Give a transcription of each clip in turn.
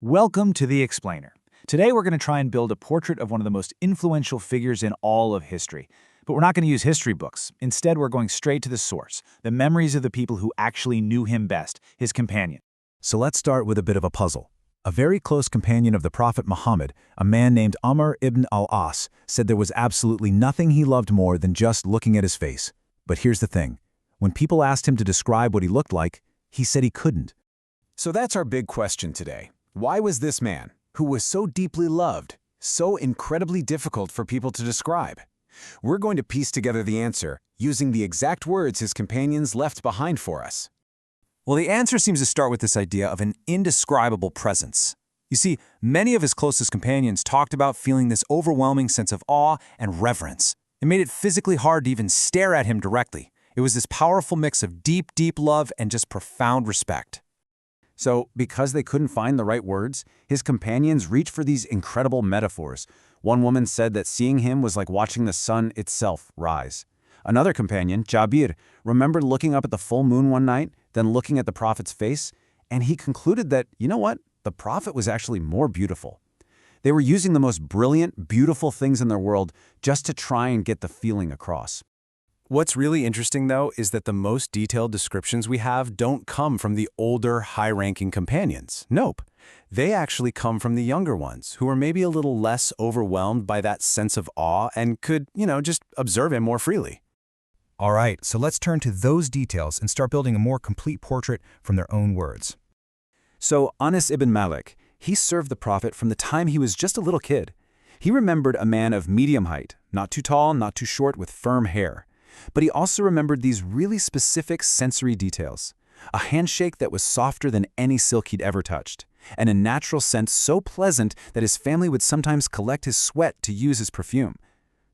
Welcome to The Explainer. Today we're going to try and build a portrait of one of the most influential figures in all of history. But we're not going to use history books. Instead, we're going straight to the source, the memories of the people who actually knew him best, his companion. So let's start with a bit of a puzzle. A very close companion of the Prophet Muhammad, a man named Amr ibn al-As, said there was absolutely nothing he loved more than just looking at his face. But here's the thing. When people asked him to describe what he looked like, he said he couldn't. So that's our big question today. Why was this man, who was so deeply loved, so incredibly difficult for people to describe? We're going to piece together the answer using the exact words his companions left behind for us. Well, the answer seems to start with this idea of an indescribable presence. You see, many of his closest companions talked about feeling this overwhelming sense of awe and reverence. It made it physically hard to even stare at him directly. It was this powerful mix of deep, deep love and just profound respect. So, because they couldn't find the right words, his companions reached for these incredible metaphors. One woman said that seeing him was like watching the sun itself rise. Another companion, Jabir, remembered looking up at the full moon one night, then looking at the Prophet's face, and he concluded that, you know what, the Prophet was actually more beautiful. They were using the most brilliant, beautiful things in their world just to try and get the feeling across. What's really interesting, though, is that the most detailed descriptions we have don't come from the older, high-ranking companions. Nope. They actually come from the younger ones, who are maybe a little less overwhelmed by that sense of awe and could, just observe him more freely. All right, so let's turn to those details and start building a more complete portrait from their own words. So Anas ibn Malik, he served the Prophet from the time he was just a little kid. He remembered a man of medium height, not too tall, not too short, with firm hair. But he also remembered these really specific sensory details. A handshake that was softer than any silk he'd ever touched, and a natural scent so pleasant that his family would sometimes collect his sweat to use as perfume.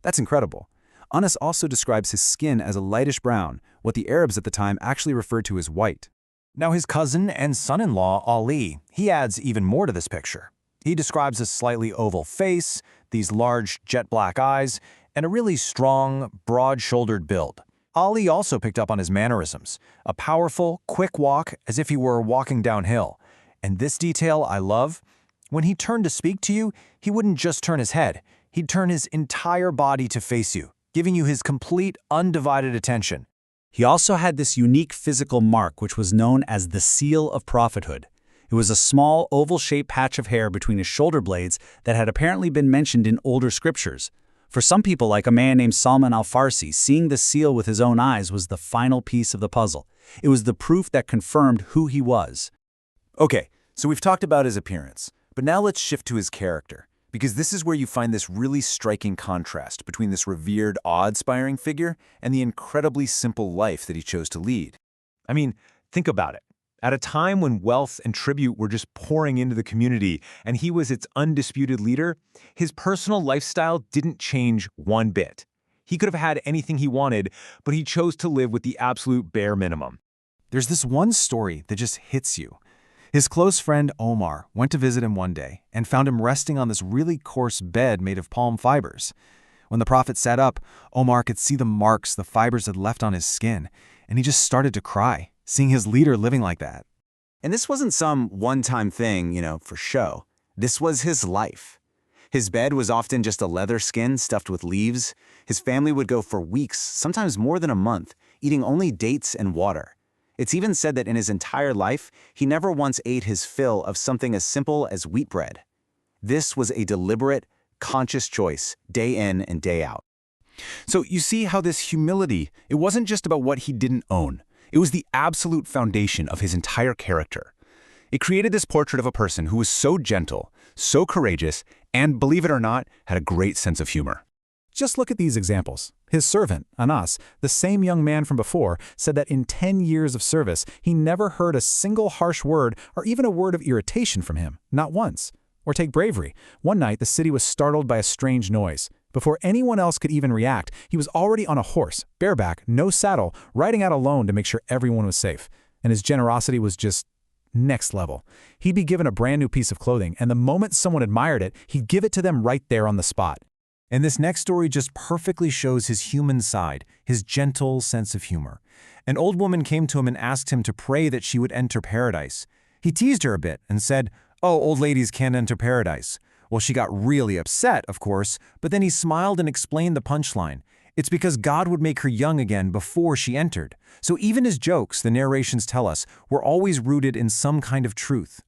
That's incredible. Anas also describes his skin as a lightish brown, what the Arabs at the time actually referred to as white. Now his cousin and son-in-law, Ali, he adds even more to this picture. He describes a slightly oval face, these large jet-black eyes, and a really strong, broad-shouldered build. Ali also picked up on his mannerisms, a powerful, quick walk as if he were walking downhill. And this detail I love. When he turned to speak to you, he wouldn't just turn his head. He'd turn his entire body to face you, giving you his complete, undivided attention. He also had this unique physical mark which was known as the seal of prophethood. It was a small, oval-shaped patch of hair between his shoulder blades that had apparently been mentioned in older scriptures. For some people, like a man named Salman al-Farsi, seeing the seal with his own eyes was the final piece of the puzzle. It was the proof that confirmed who he was. Okay, so we've talked about his appearance, but now let's shift to his character, because this is where you find this really striking contrast between this revered, awe-inspiring figure and the incredibly simple life that he chose to lead. I mean, think about it. At a time when wealth and tribute were just pouring into the community and he was its undisputed leader, his personal lifestyle didn't change one bit. He could have had anything he wanted, but he chose to live with the absolute bare minimum. There's this one story that just hits you. His close friend Omar went to visit him one day and found him resting on this really coarse bed made of palm fibers. When the Prophet sat up, Omar could see the marks the fibers had left on his skin, and he just started to cry, seeing his leader living like that. And this wasn't some one-time thing, for show. This was his life. His bed was often just a leather skin stuffed with leaves. His family would go for weeks, sometimes more than a month, eating only dates and water. It's even said that in his entire life, he never once ate his fill of something as simple as wheat bread. This was a deliberate, conscious choice, day in and day out. So you see how this humility, it wasn't just about what he didn't own. It was the absolute foundation of his entire character. It created this portrait of a person who was so gentle, so courageous, and, believe it or not, had a great sense of humor. Just look at these examples. His servant, Anas, the same young man from before, said that in 10 years of service, he never heard a single harsh word or even a word of irritation from him, not once. Or take bravery. One night, the city was startled by a strange noise. Before anyone else could even react, he was already on a horse, bareback, no saddle, riding out alone to make sure everyone was safe. And his generosity was just next level. He'd be given a brand new piece of clothing, and the moment someone admired it, he'd give it to them right there on the spot. And this next story just perfectly shows his human side, his gentle sense of humor. An old woman came to him and asked him to pray that she would enter paradise. He teased her a bit and said, "Oh, old ladies can't enter paradise." Well, she got really upset, of course, but then he smiled and explained the punchline. It's because God would make her young again before she entered. So even his jokes, the narrations tell us, were always rooted in some kind of truth.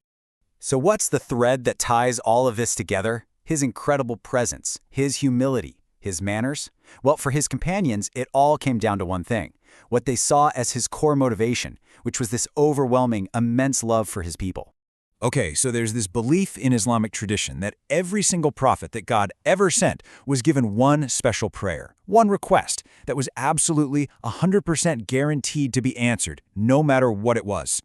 So what's the thread that ties all of this together? His incredible presence, his humility, his manners? Well, for his companions, it all came down to one thing, what they saw as his core motivation, which was this overwhelming, immense love for his people. Okay, so there's this belief in Islamic tradition that every single prophet that God ever sent was given one special prayer, one request that was absolutely 100% guaranteed to be answered, no matter what it was.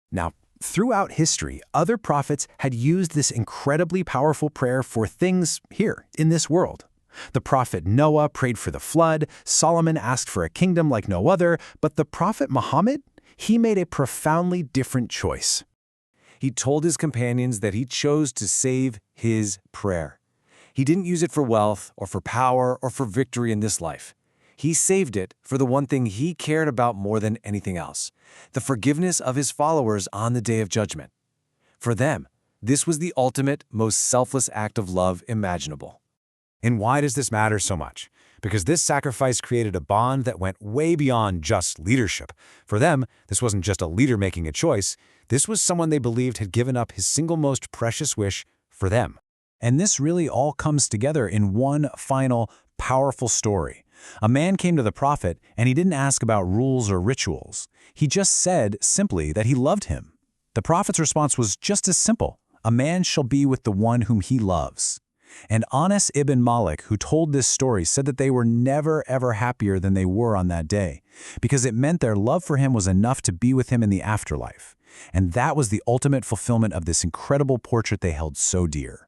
Now, throughout history, other prophets had used this incredibly powerful prayer for things here, in this world. The prophet Noah prayed for the flood, Solomon asked for a kingdom like no other, but the prophet Muhammad, he made a profoundly different choice. He told his companions that he chose to save his prayer. He didn't use it for wealth or for power or for victory in this life. He saved it for the one thing he cared about more than anything else, the forgiveness of his followers on the Day of Judgment. For them, this was the ultimate, most selfless act of love imaginable. And why does this matter so much? Because this sacrifice created a bond that went way beyond just leadership. For them, this wasn't just a leader making a choice. This was someone they believed had given up his single most precious wish for them. And this really all comes together in one final, powerful story. A man came to the prophet, and he didn't ask about rules or rituals. He just said simply that he loved him. The prophet's response was just as simple. A man shall be with the one whom he loves. And Anas ibn Malik, who told this story, said that they were never ever happier than they were on that day, because it meant their love for him was enough to be with him in the afterlife. And that was the ultimate fulfillment of this incredible portrait they held so dear.